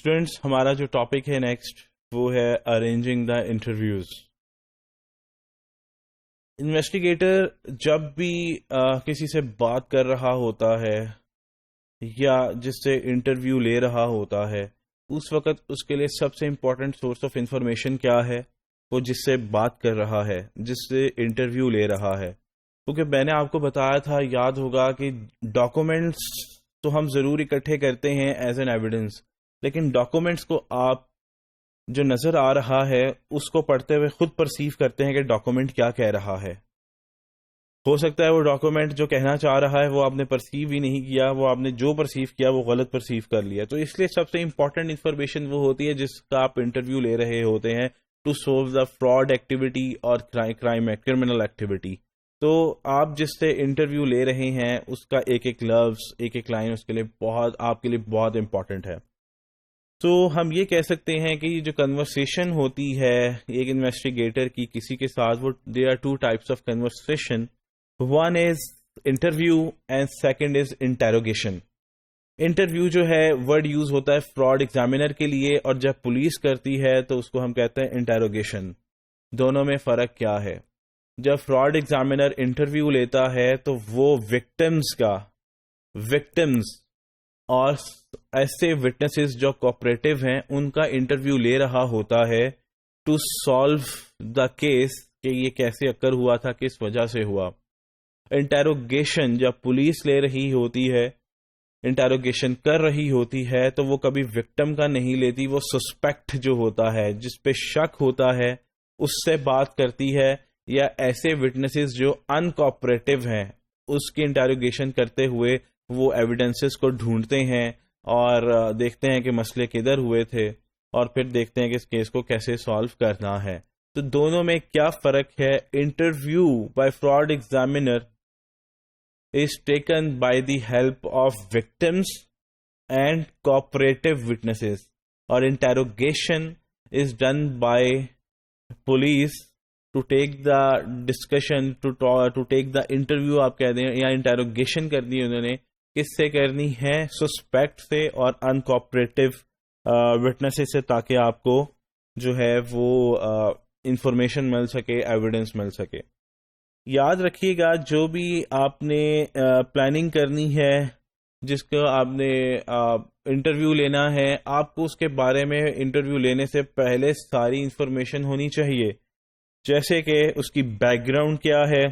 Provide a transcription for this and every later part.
Students ہمارا جو topic ہے نیکسٹ وہ ہے ارینجنگ دا انٹرویوز. انویسٹیگیٹر جب بھی کسی سے بات کر رہا ہوتا ہے یا جس سے انٹرویو لے رہا ہوتا ہے اس وقت اس کے لیے سب سے امپورٹنٹ سورس آف انفارمیشن کیا ہے؟ وہ جس سے بات کر رہا ہے، جس سے انٹرویو لے رہا ہے. کیونکہ میں نے آپ کو بتایا تھا، یاد ہوگا کہ ڈاکومنٹس تو ہم ضرور اکٹھے کرتے ہیں ایز این ایویڈنس، لیکن ڈاکومنٹس کو آپ جو نظر آ رہا ہے اس کو پڑھتے ہوئے خود پرسیو کرتے ہیں کہ ڈاکومنٹ کیا کہہ رہا ہے. ہو سکتا ہے وہ ڈاکومنٹ جو کہنا چاہ رہا ہے وہ آپ نے پرسیو ہی نہیں کیا، وہ آپ نے جو پرسیو کیا وہ غلط پرسیو کر لیا. تو اس لیے سب سے امپورٹنٹ انفارمیشن وہ ہوتی ہے جس کا آپ انٹرویو لے رہے ہوتے ہیں to solve the fraud activity اور کرمنل ایکٹیویٹی. تو آپ جس سے انٹرویو لے رہے ہیں اس کا ایک ایک لفظ، ایک ایک لائن اس کے لیے آپ کے لیے بہت امپورٹنٹ ہے. تو ہم یہ کہہ سکتے ہیں کہ یہ جو کنورسیشن ہوتی ہے ایک انویسٹیگیٹر کی کسی کے ساتھ، وہ there are two types of conversation. One is interview and second is interrogation. Interview جو ہے ورڈ یوز ہوتا ہے فراڈ ایگزامینر کے لیے، اور جب پولیس کرتی ہے تو اس کو ہم کہتے ہیں انٹیروگیشن. دونوں میں فرق کیا ہے؟ جب فراڈ ایگزامینر انٹرویو لیتا ہے تو وہ وکٹمز اور ایسے وٹنسز جو کوآپریٹو ہیں ان کا انٹرویو لے رہا ہوتا ہے ٹو سالو دا کیس کہ یہ کیسے اکر ہوا تھا، کس وجہ سے ہوا. انٹیروگیشن جب پولیس لے رہی ہوتی ہے، انٹیروگیشن کر رہی ہوتی ہے، تو وہ کبھی وکٹم کا نہیں لیتی، وہ سسپیکٹ جو ہوتا ہے جس پہ شک ہوتا ہے اس سے بات کرتی ہے، یا ایسے وٹنسز جو ان کوآپریٹو ہیں اس کی انٹیروگیشن کرتے ہوئے وہ ایویڈنسز کو ڈھونڈتے ہیں اور دیکھتے ہیں کہ مسئلے کدھر ہوئے تھے، اور پھر دیکھتے ہیں کہ اس کیس کو کیسے سالو کرنا ہے. تو دونوں میں کیا فرق ہے؟ Interview by fraud examiner is taken by the help of victims and cooperative witnesses, or interrogation is done by police to take the discussion, to take the interview آپ کہہ دیں، یا interrogation کرنی ہے انہوں نے کس سے کرنی ہے؟ سسپیکٹ سے اور uncooperative witnesses سے، تاکہ آپ کو جو ہے وہ انفارمیشن مل سکے، ایویڈنس مل سکے. یاد رکھیے گا جو بھی آپ نے پلاننگ کرنی ہے، جس کو آپ نے انٹرویو لینا ہے، آپ کو اس کے بارے میں انٹرویو لینے سے پہلے ساری انفارمیشن ہونی چاہیے. جیسے کہ اس کی بیک گراؤنڈ کیا ہے،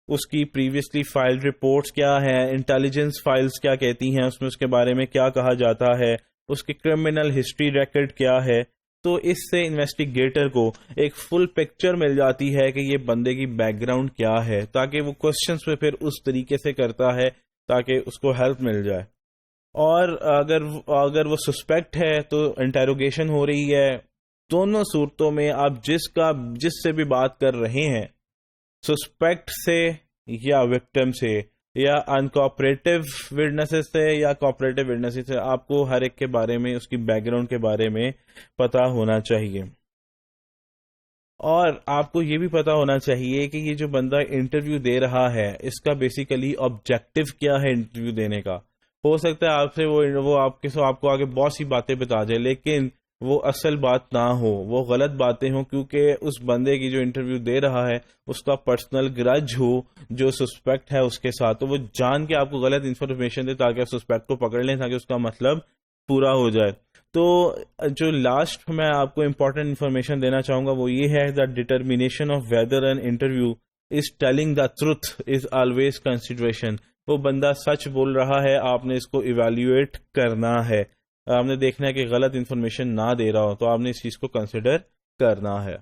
اس کی پریویسلی فائل رپورٹس کیا ہے، انٹیلیجنس فائلز کیا کہتی ہیں، اس میں اس کے بارے میں کیا کہا جاتا ہے، اس کی کرمنل ہسٹری ریکارڈ کیا ہے. تو اس سے انویسٹیگیٹر کو ایک فل پکچر مل جاتی ہے کہ یہ بندے کی بیک گراؤنڈ کیا ہے، تاکہ وہ کوشچنس پہ پھر اس طریقے سے کرتا ہے تاکہ اس کو ہیلپ مل جائے. اور اگر وہ سسپیکٹ ہے تو انٹیروگیشن ہو رہی ہے. دونوں صورتوں میں آپ جس سے بھی بات کر رہے ہیں، سسپیکٹ سے یا وکٹم سے یا انکوآپریٹو وٹنسز سے یا کوآپریٹو وٹنسز سے، آپ کو ہر ایک کے بارے میں، اس کی بیک گراؤنڈ کے بارے میں پتا ہونا چاہیے. اور آپ کو یہ بھی پتا ہونا چاہیے کہ یہ جو بندہ انٹرویو دے رہا ہے اس کا بیسیکلی آبجیکٹو کیا ہے انٹرویو دینے کا. ہو سکتا ہے آپ سے وہ آپ کو آگے بہت سی باتیں بتا جائے، لیکن وہ اصل بات نہ ہو، وہ غلط باتیں ہوں، کیونکہ اس بندے کی جو انٹرویو دے رہا ہے اس کا پرسنل گرج ہو جو سسپیکٹ ہے اس کے ساتھ، تو وہ جان کے آپ کو غلط انفارمیشن دے تاکہ سسپیکٹ کو پکڑ لیں، تاکہ اس کا مطلب پورا ہو جائے. تو جو لاسٹ میں آپ کو امپورٹنٹ انفارمیشن دینا چاہوں گا وہ یہ ہے، the determination of whether an interview is telling the truth is always consideration. وہ بندہ سچ بول رہا ہے، آپ نے اس کو ایویلیویٹ کرنا ہے. آپ نے دیکھنا ہے کہ غلط انفارمیشن نہ دے رہا ہو، تو آپ نے اس چیز کو کنسیڈر کرنا ہے.